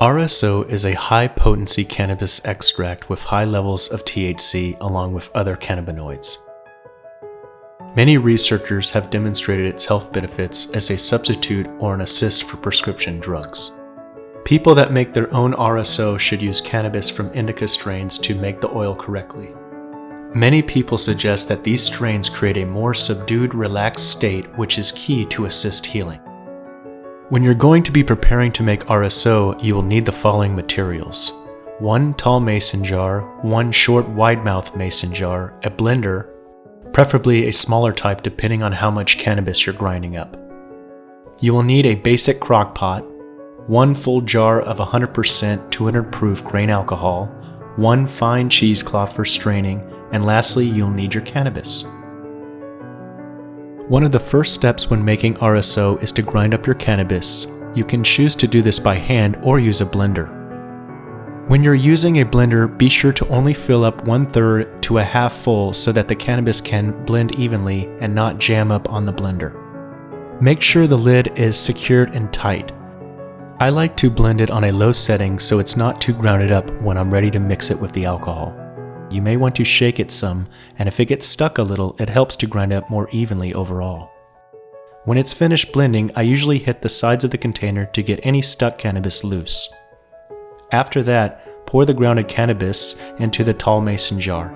RSO is a high-potency cannabis extract with high levels of THC along with other cannabinoids. Many researchers have demonstrated its health benefits as a substitute or an assist for prescription drugs. People that make their own RSO should use cannabis from indica strains to make the oil correctly. Many people suggest that these strains create a more subdued, relaxed state, which is key to assist healing. When you're going to be preparing to make RSO, you will need the following materials: 1 tall mason jar, 1 short wide-mouth mason jar, a blender, preferably a smaller type depending on how much cannabis you're grinding up. You will need a basic crock pot, 1 full jar of 100% 200 proof grain alcohol, 1 fine cheesecloth for straining, and lastly, you'll need your cannabis. One of the first steps when making RSO is to grind up your cannabis. You can choose to do this by hand or use a blender. When you're using a blender, be sure to only fill up 1/3 to a half full so that the cannabis can blend evenly and not jam up on the blender. Make sure the lid is secured and tight. I like to blend it on a low setting so it's not too grounded up when I'm ready to mix it with the alcohol. You may want to shake it some, and if it gets stuck a little, it helps to grind up more evenly overall. When it's finished blending, I usually hit the sides of the container to get any stuck cannabis loose. After that, pour the grounded cannabis into the tall mason jar.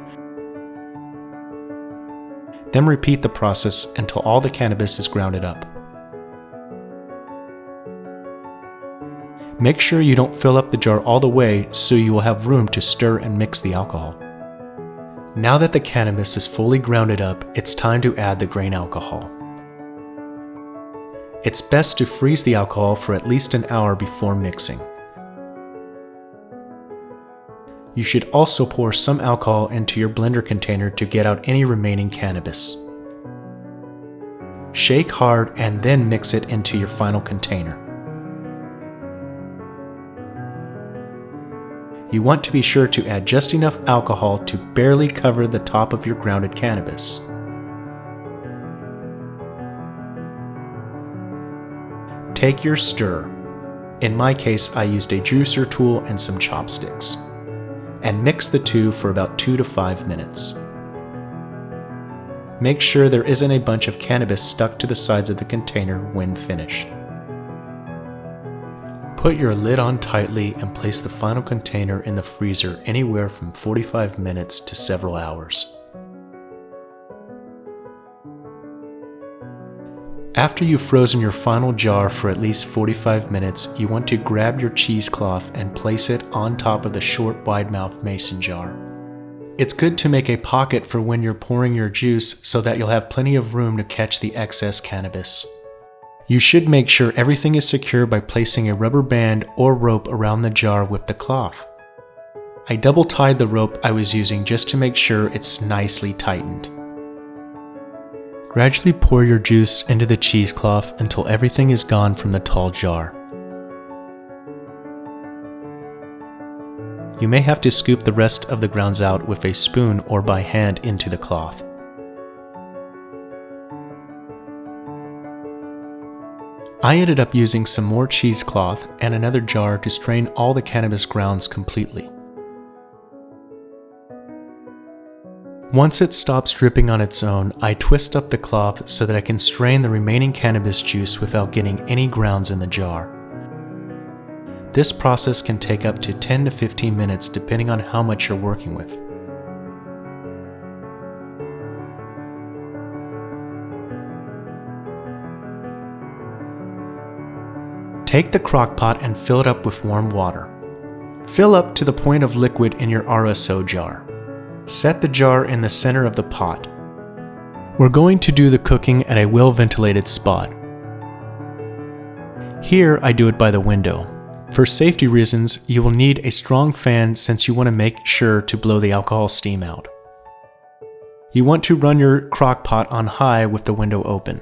Then repeat the process until all the cannabis is grounded up. Make sure you don't fill up the jar all the way so you will have room to stir and mix the alcohol. Now that the cannabis is fully grounded up, it's time to add the grain alcohol. It's best to freeze the alcohol for at least an hour before mixing. You should also pour some alcohol into your blender container to get out any remaining cannabis. Shake hard and then mix it into your final container. You want to be sure to add just enough alcohol to barely cover the top of your grounded cannabis. Take your stir. In my case, I used a juicer tool and some chopsticks, and mix the two for about 2 to 5 minutes. Make sure there isn't a bunch of cannabis stuck to the sides of the container when finished. Put your lid on tightly and place the final container in the freezer anywhere from 45 minutes to several hours. After you've frozen your final jar for at least 45 minutes, you want to grab your cheesecloth and place it on top of the short wide-mouth mason jar. It's good to make a pocket for when you're pouring your juice so that you'll have plenty of room to catch the excess cannabis. You should make sure everything is secure by placing a rubber band or rope around the jar with the cloth. I double-tied the rope I was using just to make sure it's nicely tightened. Gradually pour your juice into the cheesecloth until everything is gone from the tall jar. You may have to scoop the rest of the grounds out with a spoon or by hand into the cloth. I ended up using some more cheesecloth and another jar to strain all the cannabis grounds completely. Once it stops dripping on its own, I twist up the cloth so that I can strain the remaining cannabis juice without getting any grounds in the jar. This process can take up to 10 to 15 minutes depending on how much you're working with. Take the crock pot and fill it up with warm water. Fill up to the point of liquid in your RSO jar. Set the jar in the center of the pot. We're going to do the cooking at a well-ventilated spot. Here I do it by the window. For safety reasons, you will need a strong fan since you want to make sure to blow the alcohol steam out. You want to run your crock pot on high with the window open.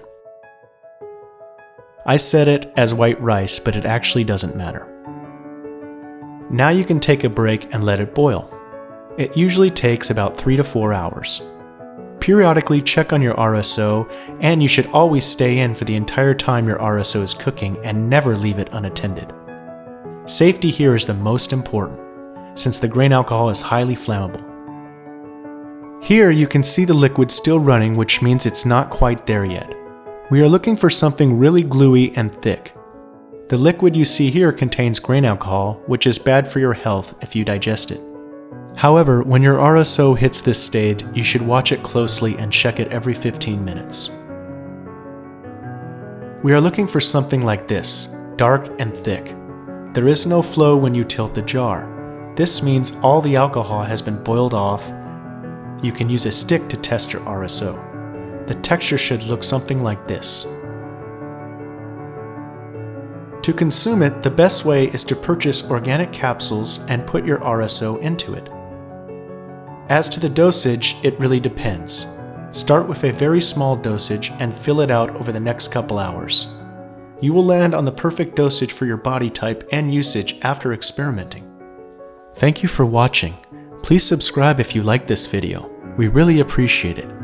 I set it as white rice, but it actually doesn't matter. Now you can take a break and let it boil. It usually takes about 3 to 4 hours. Periodically check on your RSO, and you should always stay in for the entire time your RSO is cooking and never leave it unattended. Safety here is the most important, since the grain alcohol is highly flammable. Here you can see the liquid still running, which means it's not quite there yet. We are looking for something really gluey and thick. The liquid you see here contains grain alcohol, which is bad for your health if you digest it. However, when your RSO hits this stage, you should watch it closely and check it every 15 minutes. We are looking for something like this, dark and thick. There is no flow when you tilt the jar. This means all the alcohol has been boiled off. You can use a stick to test your RSO. The texture should look something like this. To consume it, the best way is to purchase organic capsules and put your RSO into it. As to the dosage, it really depends. Start with a very small dosage and fill it out over the next couple hours. You will land on the perfect dosage for your body type and usage after experimenting. Thank you for watching. Please subscribe if you like this video. We really appreciate it.